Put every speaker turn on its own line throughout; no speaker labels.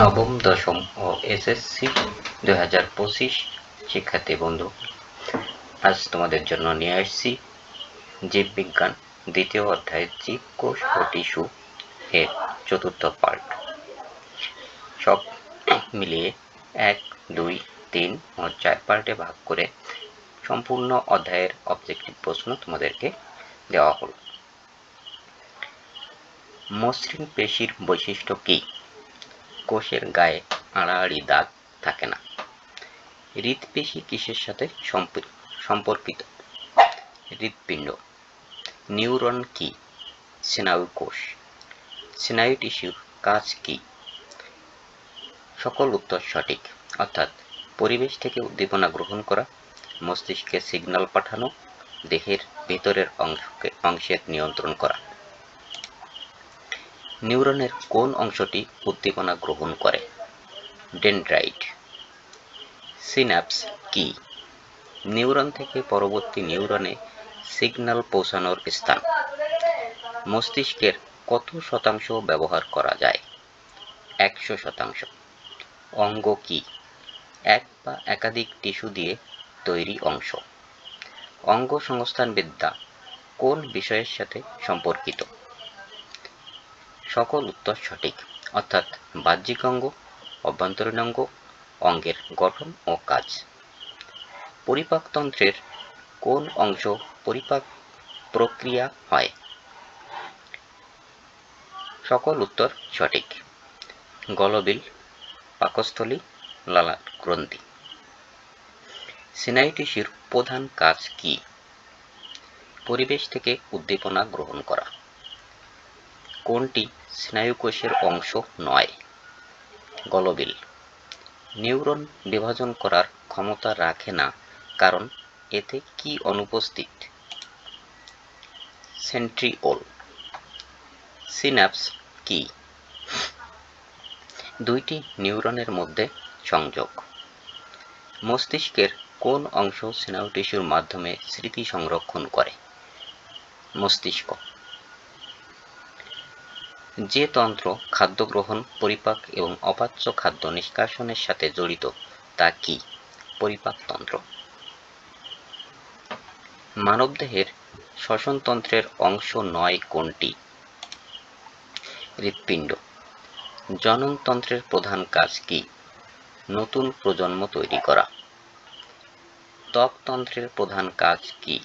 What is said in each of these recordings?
নবম, দশম ও এসএসসি 2025 শিক্ষার্থী বন্ধু, আজ তোমাদের জন্য নিয়ে আসছি জীববিজ্ঞান দ্বিতীয় অধ্যায় জীব কোষ ও টিস্যু এর চতুর্থ পার্ট। সব মিলিয়ে 1, 2, 3 ও 4 পার্টে ভাগ করে সম্পূর্ণ অধ্যায়ের অবজেক্টিভ প্রশ্ন তোমাদেরকে দেওয়া হলো। মসৃণ পেশির বৈশিষ্ট্য কি? কোষের গায়ে আড়াআড়ি দাগ থাকে না। হৃৎপেশি কিসের সাথে সম্পর্কিত? হৃৎপিণ্ড। নিউরন কি? স্নায়ু কোষ। স্নায়ু টিস্যুর কাজ কি? সকল উত্তর সঠিক, অর্থাৎ পরিবেশ থেকে উদ্দীপনা গ্রহণ করা, মস্তিষ্কে সিগন্যাল পাঠানো, দেহের ভেতরের অংশের নিয়ন্ত্রণ করা। নিউরনের কোন অংশটি উদ্দীপনা গ্রহণ করে? ডেনড্রাইট। সিন্যাপস কি? নিউরন থেকে পরবর্তী নিউরনে সিগন্যাল পৌঁছানোর স্থান। মস্তিষ্কের কত শতাংশ ব্যবহার করা যায়? 100%। অঙ্গ কি? এক বা একাধিক টিস্যু দিয়ে তৈরি অংশ। অঙ্গ সংস্থানবিদ্যা কোন বিষয়ের সাথে সম্পর্কিত? সকল উত্তর সঠিক, অর্থাৎ বাহ্যিক অঙ্গ, অভ্যন্তরীণ অঙ্গ, অঙ্গের গঠন ও কাজ। পরিপাকতন্ত্রের কোন অংশ পরিপাক প্রক্রিয়া হয়? সকল উত্তর সঠিক। গলবিল, পাকস্থলী, লালার গ্রন্থি। স্নায়ু টিস্যুর প্রধান কাজ কি? পরিবেশ থেকে উদ্দীপনা গ্রহণ করা। কোনটি স্নায়ু কোষের অংশ নয়? গলবিল। নিউরন বিভাজন করার ক্ষমতা রাখে না, কারণ এতে কি অনুপস্থিত? সেন্ট্রিওল। সিন্যাপস কি? দুইটি নিউরনের মধ্যে সংযোগ। মস্তিষ্কের কোন অংশ স্নায়ু টিস্যুর মাধ্যমে স্মৃতি সংরক্ষণ করে? মস্তিষ্ক। যে তন্ত্র খাদ্য গ্রহণ, পরিপাক এবং অপাচ্য খাদ্য নিষ্কাশনের সাথে জড়িত তা কি? পরিপাকতন্ত্র। মানবদেহের শ্বসনতন্ত্রের অংশ নয় কোনটি? হৃৎপিণ্ড। জননতন্ত্রের প্রধান কাজ কি? নতুন প্রজন্ম তৈরি করা। ত্বকতন্ত্রের প্রধান কাজ কি?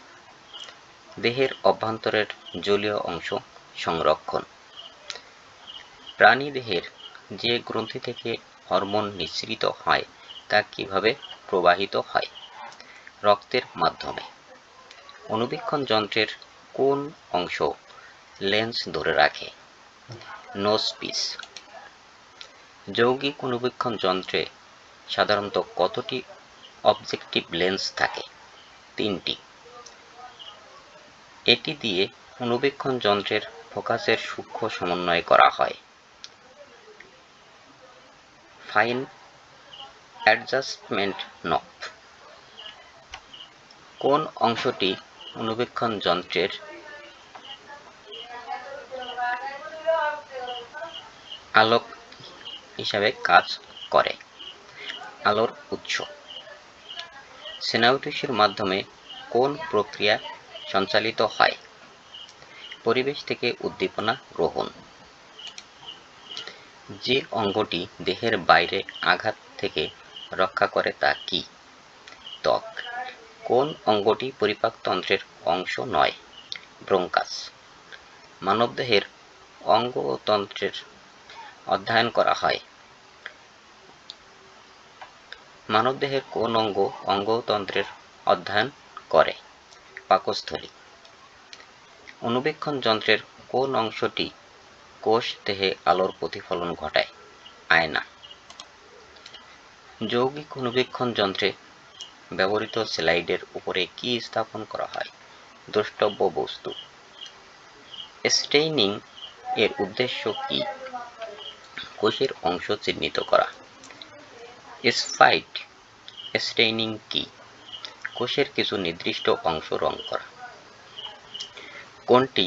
দেহের অভ্যন্তরের জলীয় অংশ সংরক্ষণ। প্রাণীদেহের যে গ্রন্থি থেকে হরমোন নিঃসৃত হয় তা কিভাবে প্রবাহিত হয়? রক্তের মাধ্যমে। অণুবীক্ষণ যন্ত্রের কোন অংশ লেন্স ধরে রাখে? নোজপিস। যৌগিক অণুবীক্ষণ যন্ত্রে সাধারণত কতটি অবজেক্টিভ লেন্স থাকে? 3টি। এটি দিয়ে অণুবীক্ষণ যন্ত্রের ফোকাসের সূক্ষ্ম সমন্বয় করা হয়। ফাইন অ্যাডজাস্টমেন্ট নব। কোন অংশটি অণুবীক্ষণ যন্ত্রের আলোক হিসাবে কাজ করে? আলোর উৎস। স্নায়ু টিস্যুর মাধ্যমে কোন প্রক্রিয়া সঞ্চালিত হয়? পরিবেশ থেকে উদ্দীপনা গ্রহণ। যে অঙ্গটি দেহের বাইরে আঘাত থেকে রক্ষা করে তা কি? ত্বক। কোন অঙ্গটি পরিপাকতন্ত্রের অংশ নয়? ব্রঙ্কাস। মানবদেহের অঙ্গ ও তন্ত্রের অধ্যয়ন করা হয়। মানবদেহের কোন অঙ্গ অঙ্গ ও তন্ত্রের অধ্যয়ন করে? পাকস্থলী। অণুবীক্ষণ যন্ত্রের কোন অংশটি কোষ দেহে আলোর প্রতিফলন ঘটায়? আয়না। যৌগিক অণুবীক্ষণ যন্ত্রে ব্যবহৃত স্লাইডের উপরে কি স্থাপন করা হয়? দ্রষ্টব্য বস্তু। স্টেইনিং এর উদ্দেশ্য কি? কোষের অংশ চিহ্নিত করা। স্পাইট স্টেইনিং কি? কোষের কিছু নির্দিষ্ট অংশ রং করা। কোনটি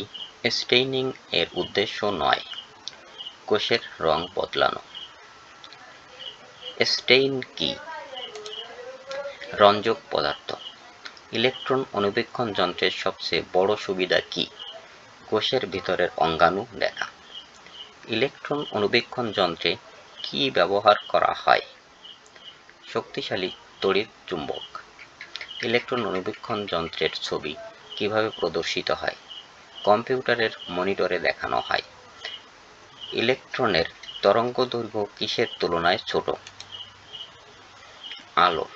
স্টেইনিং এর উদ্দেশ্য নয়? কোষের রং বদলানো। স্টেইন কি? রঞ্জক পদার্থ। ইলেকট্রন অণুবীক্ষণ যন্ত্রের সবচেয়ে বড় সুবিধা কি? কোষের ভিতরের অঙ্গাণু দেখা। ইলেকট্রন অণুবীক্ষণ যন্ত্রে কি ব্যবহার করা হয়? শক্তিশালী তড়িৎ চুম্বক। ইলেকট্রন অণুবীক্ষণ যন্ত্রের ছবি কিভাবে প্রদর্শিত হয়? কম্পিউটারের মনিটরে দেখানো হয়। ইলেকট্রনের তরঙ্গদৈর্ঘ্য কিসের তুলনায় ছোট? আলোর।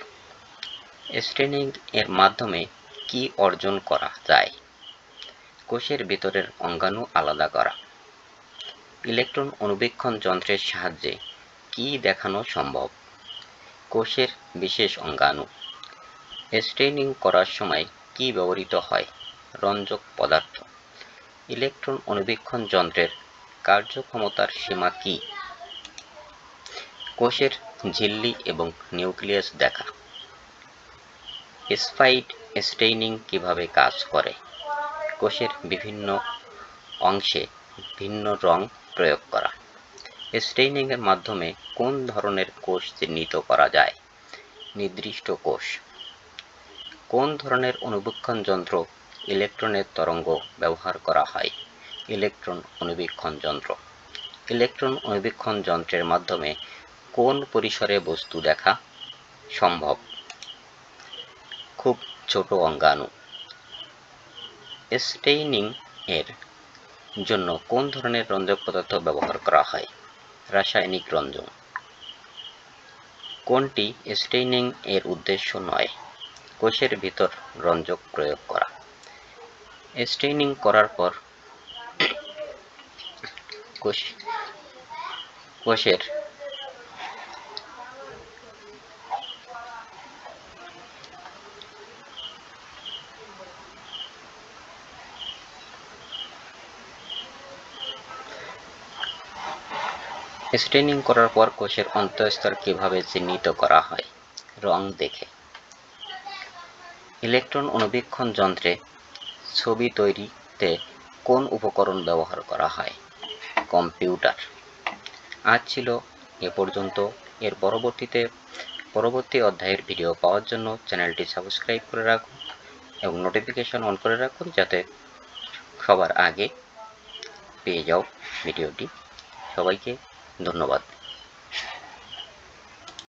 স্টেনিং এর মাধ্যমে কি অর্জন করা যায়? কোষের ভিতরের অঙ্গাণু আলাদা করা। ইলেকট্রন অণুবীক্ষণ যন্ত্রের সাহায্যে কি দেখানো সম্ভব? কোষের বিশেষ অঙ্গাণু। স্টেনিং করার সময় কি ব্যবহৃত হয়? রঞ্জক পদার্থ। ইলেকট্রন অণুবীক্ষণ যন্ত্রের কার্যক্ষমতার সীমা কি? কোষের ঝিল্লি এবং নিউক্লিয়াস দেখা। স্পাইড স্টেইনিং কিভাবে কাজ করে? কোষের বিভিন্ন অংশে ভিন্ন রং প্রয়োগ করা। স্টেইনিং এর মাধ্যমে কোন ধরনের কোষ চিহ্নিত করা যায়? নির্দিষ্ট কোষ। কোন ধরনের অণুবীক্ষণ যন্ত্র ইলেকট্রনের তরঙ্গ ব্যবহার করা হয়? ইলেকট্রন অণুবীক্ষণ যন্ত্র। ইলেকট্রন অণুবীক্ষণ যন্ত্রের মাধ্যমে কোন পরিসরে বস্তু দেখা সম্ভব? খুব ছোট অঙ্গাণু। স্টেইনিং এর জন্য কোন ধরনের রঞ্জক পদার্থ ব্যবহার করা হয়? রাসায়নিক রঞ্জন। কোনটি স্টেইনিং এর উদ্দেশ্য নয়? কোষের ভিতর রঞ্জক প্রয়োগ করা। স্টেইনিং করার পর কোষের স্টেইনিং করার পর কোষের অন্তঃস্তর কিভাবে চিহ্নিত করা হয়? রং দেখে। ইলেকট্রন অণুবীক্ষণ যন্ত্রে ছবি তৈরিতে কোন উপকরণ ব্যবহার করা হয়? কম্পিউটার। আজ ছিল এ পর্যন্ত। এর পরবর্তী অধ্যায়ের ভিডিও পাওয়ার জন্য চ্যানেলটি সাবস্ক্রাইব করে রাখুন এবং নোটিফিকেশন অন করে রাখুন যাতে সবার আগে পেয়ে যাও ভিডিওটি। সবাইকে ধন্যবাদ।